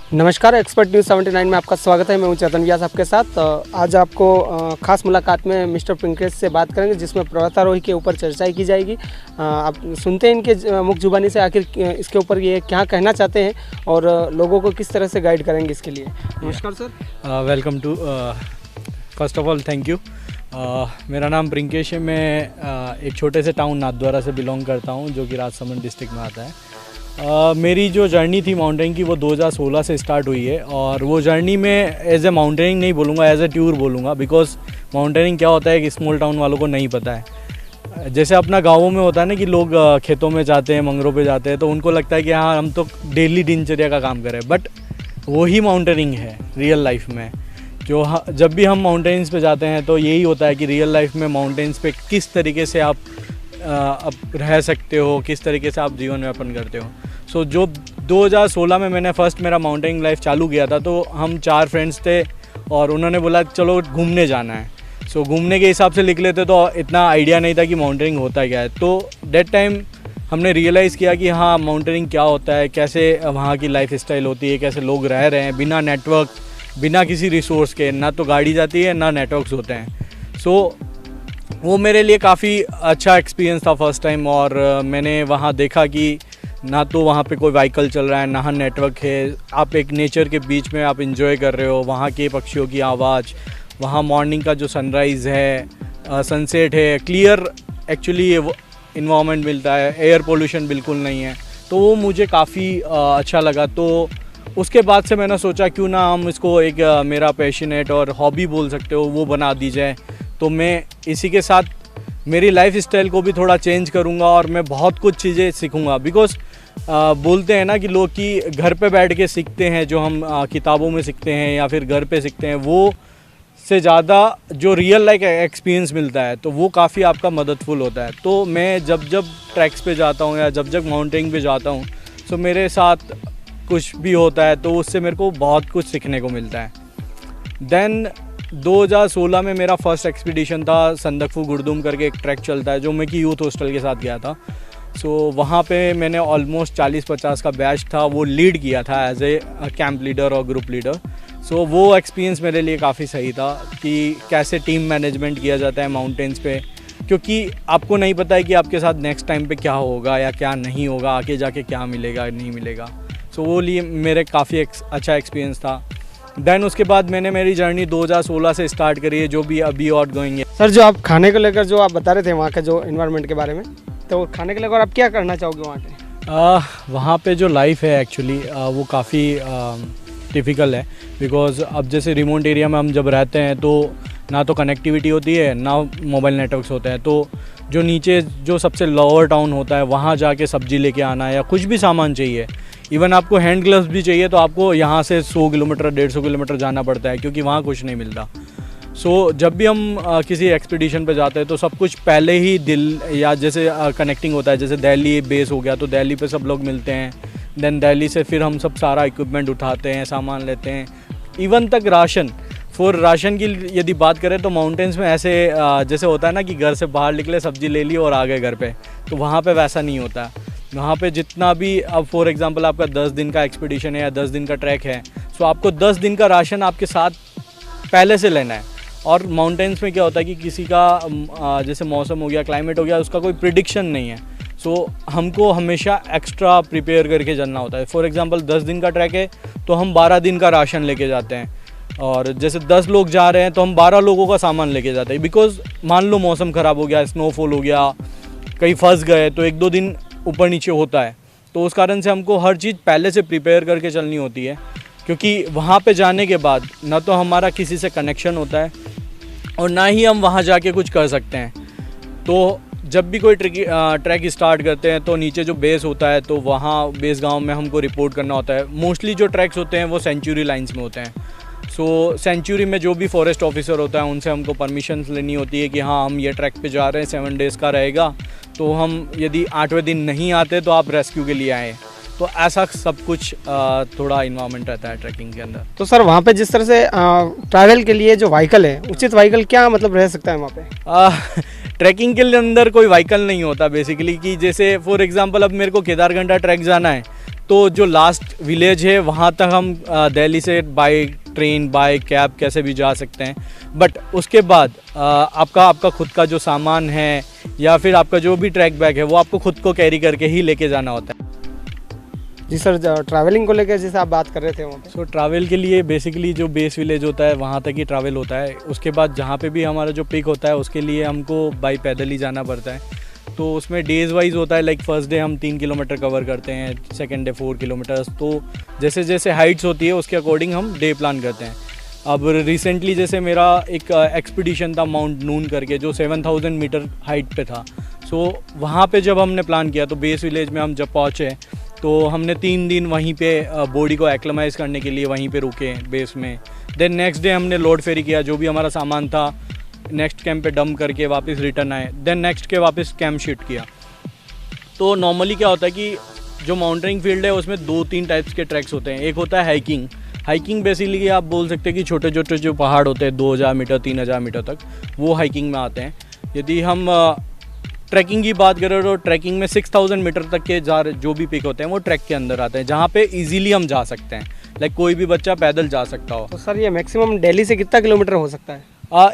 नमस्कार, expert news 79 में आपका स्वागत है। मैं हूं चेतन व्यास आपके साथ। आज आपको खास मुलाकात में मिस्टर पिंकेश से बात करेंगे, जिसमें पर्वतारोही के ऊपर चर्चा की जाएगी। आप सुनते हैं इनके मुख जुबानी से आखिर इसके ऊपर ये क्या कहना चाहते हैं और लोगों को किस तरह से गाइड करेंगे इसके लिए। नमस्कार sir. Welcome to first of all thank you. मेरा नाम प्रिंकेश है। मैं एक छोटे से टाउन नाथद्वारा से बिलोंग करता हूं, जो कि राजसमंद डिस्ट्रिक्ट में आता है। मेरी जो जर्नी थी माउंटेनिंग की वो 2016 से स्टार्ट हुई है, और वो जर्नी में एज ए माउंटेनिंग नहीं बोलूँगा, एज ए टूर बोलूँगा, बिकॉज माउंटेनिंग क्या होता है कि स्मॉल टाउन वालों को नहीं पता है। जैसे अपना गाँवों में होता है ना कि लोग खेतों में जाते हैं, मंगरों पे जाते हैं, तो उनको लगता है कि हाँ हम तो डेली दिनचर्या का काम करें, बट वही माउंटेनिंग है रियल लाइफ में। जब भी हम माउंटेन्स पे जाते हैं तो यही होता है कि रियल लाइफ में माउंटेन्स पे किस तरीके से आप रह सकते हो, किस तरीके से आप जीवन यापन करते हो। सो जो 2016 में मैंने फर्स्ट मेरा माउंटेनिंग लाइफ चालू किया था, तो हम 4 फ्रेंड्स थे और उन्होंने बोला चलो घूमने जाना है। सो घूमने के हिसाब से लिख लेते, तो इतना आइडिया नहीं था कि माउंटेनिंग होता क्या है। तो डेट टाइम हमने रियलाइज़ किया कि हाँ माउंटेनिंग क्या होता है, कैसे वहाँ की लाइफ स्टाइल होती है, कैसे लोग रह रहे हैं बिना नेटवर्क, बिना किसी रिसोर्स के। ना तो गाड़ी जाती है, ना नेटवर्क्स होते हैं। सो वो मेरे लिए काफ़ी अच्छा एक्सपीरियंस था फर्स्ट टाइम। और मैंने वहाँ देखा कि ना तो वहाँ पे कोई व्हीकल चल रहा है, ना नेटवर्क है। आप एक नेचर के बीच में आप इंजॉय कर रहे हो, वहाँ के पक्षियों की आवाज़, वहाँ मॉर्निंग का जो सनराइज़ है, सनसेट है, क्लियर एक्चुअली इन्वायरमेंट मिलता है, एयर पोल्यूशन बिल्कुल नहीं है। तो वो मुझे काफ़ी अच्छा लगा। तो उसके बाद से मैंने सोचा क्यों ना हम इसको एक मेरा पैशनेट और हॉबी बोल सकते हो वो बना दी जाए। तो मैं इसी के साथ मेरी लाइफ स्टाइल को भी थोड़ा चेंज करूँगा और मैं बहुत कुछ चीज़ें सीखूँगा। बिकॉज बोलते हैं ना कि लोग कि घर पे बैठ के सीखते हैं, जो हम किताबों में सीखते हैं या फिर घर पे सीखते हैं, वो से ज़्यादा जो रियल लाइफ एक्सपीरियंस मिलता है तो वो काफ़ी आपका मददफुल होता है। तो मैं जब ट्रैक्स पे जाता हूँ या जब माउंटेनिंग पे जाता हूँ, तो मेरे साथ कुछ भी होता है तो उससे मेरे को बहुत कुछ सीखने को मिलता है। देन 2016 में मेरा फर्स्ट एक्सपीडिशन था संदकफू गुरदुम करके एक ट्रैक चलता है, जो मैं कि यूथ हॉस्टल के साथ गया था। सो वहाँ पे मैंने ऑलमोस्ट 40-50 का बैच था वो लीड किया था एज ए कैंप लीडर और ग्रुप लीडर। सो वो एक्सपीरियंस मेरे लिए काफ़ी सही था कि कैसे टीम मैनेजमेंट किया जाता है माउंटेन्स पे, क्योंकि आपको नहीं पता है कि आपके साथ नेक्स्ट टाइम पे क्या होगा या क्या नहीं होगा, आगे जाके क्या मिलेगा नहीं मिलेगा। सो वो लिए मेरे काफ़ी अच्छा एक्सपीरियंस था। देन उसके बाद मैंने मेरी जर्नी 2016 से स्टार्ट करी है, जो भी अभी आउट गोइंग है। सर, जो आप खाने को लेकर जो आप बता रहे थे वहाँ का जो इन्वायरमेंट के बारे में, तो खाने के लेकर आप क्या करना चाहोगे वहाँ के? वहाँ पे जो लाइफ है एक्चुअली वो काफ़ी टिपिकल है। बिकॉज़ अब जैसे रिमोट एरिया में हम जब रहते हैं तो ना तो कनेक्टिविटी होती है, ना मोबाइल नेटवर्क्स होते हैं। तो जो नीचे जो सबसे लोअर टाउन होता है, वहाँ जाके सब्ज़ी लेके आना या कुछ भी सामान चाहिए, इवन आपको हैंड ग्लव्स भी चाहिए, तो आपको यहाँ से 100 किलोमीटर 150 किलोमीटर जाना पड़ता है, क्योंकि वहाँ कुछ नहीं मिलता। सो जब भी हम किसी एक्सपीडिशन पे जाते हैं तो सब कुछ पहले ही दिल या जैसे कनेक्टिंग होता है। जैसे दिल्ली बेस हो गया तो दिल्ली पे सब लोग मिलते हैं। देन दिल्ली से फिर हम सब सारा इक्विपमेंट उठाते हैं, सामान लेते हैं, इवन तक राशन की यदि बात करें तो माउंटेन्स में ऐसे जैसे होता है ना कि घर से बाहर निकले, सब्ज़ी ले ली और आ गए घर पे, तो वहाँ पे वैसा नहीं होता। वहाँ पे जितना भी, अब फॉर एग्जांपल आपका 10 दिन का एक्सपीडिशन है या 10 दिन का ट्रैक है, सो आपको 10 दिन का राशन आपके साथ पहले से लेना है। और माउंटेन्स में क्या होता है कि किसी का जैसे मौसम हो गया, क्लाइमेट हो गया, उसका कोई प्रिडिक्शन नहीं है। सो हमको हमेशा एक्स्ट्रा प्रिपेयर करके चलना होता है। फॉर एग्जांपल 10 दिन का ट्रैक है तो हम 12 दिन का राशन लेके जाते हैं, और जैसे 10 लोग जा रहे हैं तो हम 12 लोगों का सामान लेके जाते हैं। बिकॉज मान लो मौसम ख़राब हो गया, स्नोफॉल हो गया, कहीं फंस गए, तो 1-2 दिन ऊपर नीचे होता है। तो उस कारण से हमको हर चीज़ पहले से प्रिपेयर करके चलनी होती है, क्योंकि वहाँ पे जाने के बाद ना तो हमारा किसी से कनेक्शन होता है और ना ही हम वहाँ जाके कुछ कर सकते हैं। तो जब भी कोई ट्रैक स्टार्ट करते हैं तो नीचे जो बेस होता है तो वहाँ बेस गांव में हमको रिपोर्ट करना होता है। मोस्टली जो ट्रैक्स होते हैं वो सेंचुरी लाइंस में होते हैं। सो सेंचुरी में जो भी फॉरेस्ट ऑफिसर होता है उनसे हमको परमिशन लेनी होती है कि हाँ हम ये ट्रैक पे जा रहे हैं, 7 डेज़ का रहेगा, तो हम यदि 8वें दिन नहीं आते तो आप रेस्क्यू के लिए आएँ। तो ऐसा सब कुछ थोड़ा इन्वायरमेंट रहता है ट्रैकिंग के अंदर। तो सर, वहाँ पे जिस तरह से ट्रैवल के लिए जो व्हीकल है, उचित व्हीकल क्या मतलब रह सकता है वहाँ पे? ट्रैकिंग के लिए अंदर कोई व्हीकल नहीं होता बेसिकली, कि जैसे फॉर एग्जांपल अब मेरे को केदारकंठा ट्रैक जाना है तो जो लास्ट विलेज है वहाँ तक हम दिल्ली से बाय ट्रेन बाय कैब कैसे भी जा सकते हैं। बट उसके बाद आपका खुद का जो सामान है या फिर आपका जो भी ट्रैक बैग है वो आपको खुद को कैरी करके ही लेके जाना होता है। जी सर, ट्रैवलिंग को लेकर जैसे आप बात कर रहे थे वहाँ पे। सो ट्रैवल के लिए बेसिकली जो बेस विलेज होता है वहाँ तक ही ट्रैवल होता है। उसके बाद जहाँ पे भी हमारा जो पिक होता है उसके लिए हमको बाई पैदल ही जाना पड़ता है। तो उसमें डेज़ वाइज होता है, लाइक फर्स्ट डे हम 3 किलोमीटर कवर करते हैं, सेकंड डे 4 किलोमीटर्स। तो जैसे जैसे हाइट्स होती है उसके अकॉर्डिंग हम डे प्लान करते हैं। अब रिसेंटली जैसे मेरा एक एक्सपीडिशन था माउंट नून करके जो 7000 मीटर हाइट पे था। सो वहाँ पे जब हमने प्लान किया तो बेस विलेज में हम जब पहुँचे तो हमने 3 दिन वहीं पे बॉडी को एक्लेमाइज़ करने के लिए वहीं पे रुके बेस में। देन नेक्स्ट डे हमने लोड फेरी किया, जो भी हमारा सामान था नेक्स्ट कैंप पे डंप करके वापस रिटर्न आए। देन नेक्स्ट के वापस कैंप शिफ्ट किया। तो नॉर्मली क्या होता है कि जो माउंटेनिंग फील्ड है उसमें 2-3 टाइप्स के ट्रैक्स होते हैं। एक होता है हाइकिंग बेसिकली आप बोल सकते हैं कि छोटे छोटे जो पहाड़ होते हैं 2000 मीटर 3000 मीटर तक, वो हाइकिंग में आते हैं। यदि हम ट्रैकिंग की बात करें तो ट्रैकिंग में 6000 मीटर तक के जो भी पिक होते हैं वो ट्रैक के अंदर आते हैं, जहाँ पे इजीली हम जा सकते हैं, लाइक कोई भी बच्चा पैदल जा सकता हो। तो सर ये मैक्सिमम दिल्ली से कितना किलोमीटर हो सकता है?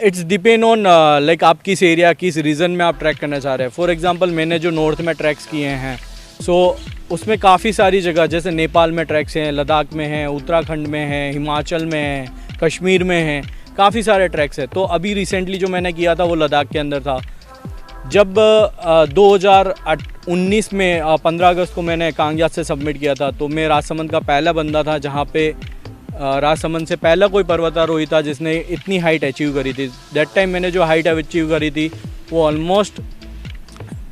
इट्स डिपेंड ऑन लाइक आप किस एरिया किस रीजन में आप ट्रैक करना चाह रहे हैं। फॉर एग्जांपल मैंने जो नॉर्थ में ट्रैक्स किए हैं सो उसमें काफ़ी सारी जगह जैसे नेपाल में ट्रैक्स हैं, लद्दाख में हैं, उत्तराखंड में हैं, हिमाचल में हैं, कश्मीर में हैं, काफ़ी सारे ट्रैक्स हैं। तो अभी रिसेंटली जो मैंने किया था वो लद्दाख के अंदर था। जब 2019 में 15 अगस्त को मैंने कांगयात से सबमिट किया था तो मैं राजसमंद का पहला बंदा था जहाँ पे राजसमंद से पहला कोई पर्वतारोही था जिसने इतनी हाइट अचीव करी थी। दैट टाइम मैंने जो हाइट अचीव करी थी वो ऑलमोस्ट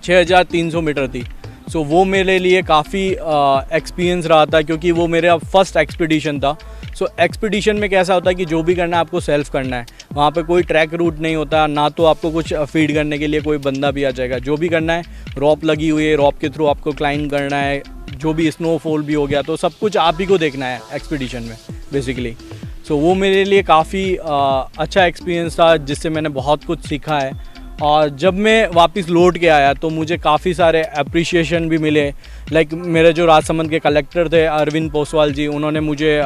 6300 मीटर थी। सो वो मेरे लिए काफ़ी एक्सपीरियंस रहा था क्योंकि वो मेरा फर्स्ट एक्सपीडिशन था। सो एक्सपीडिशन में कैसा होता है कि जो भी करना है आपको सेल्फ करना है। वहाँ पे कोई ट्रैक रूट नहीं होता, ना तो आपको कुछ फीड करने के लिए कोई बंदा भी आ जाएगा। जो भी करना है रॉप लगी हुई है, रॉप के थ्रू आपको क्लाइंब करना है। जो भी स्नोफॉल भी हो गया तो सब कुछ आप ही को देखना है एक्सपीडिशन में बेसिकली। सो वो मेरे लिए काफ़ी अच्छा एक्सपीरियंस था जिससे मैंने बहुत कुछ सीखा है। और जब मैं वापस लौट के आया तो मुझे काफ़ी सारे अप्रिशिएशन भी मिले। लाइक मेरे जो राजसमंद के कलेक्टर थे अरविंद पोसवाल जी, उन्होंने मुझे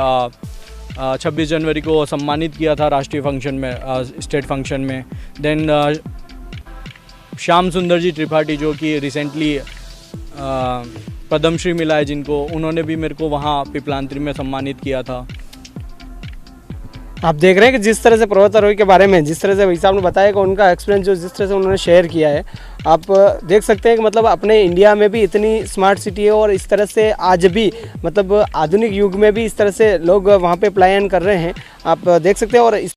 26 जनवरी को सम्मानित किया था राष्ट्रीय फंक्शन में, स्टेट फंक्शन में। देन श्याम सुंदर जी त्रिपाठी जो कि रिसेंटली पद्मश्री मिला है जिनको, उन्होंने भी मेरे को वहाँ पिपलांत्री में सम्मानित किया था। आप देख रहे हैं कि जिस तरह से पर्वतारोही के बारे में जिस तरह से भाई साहब ने बताया कि उनका एक्सपीरियंस जो जिस तरह से उन्होंने शेयर किया है, आप देख सकते हैं कि मतलब अपने इंडिया में भी इतनी स्मार्ट सिटी है और इस तरह से आज भी मतलब आधुनिक युग में भी इस तरह से लोग वहाँ पे पलायन कर रहे हैं, आप देख सकते हैं। और इस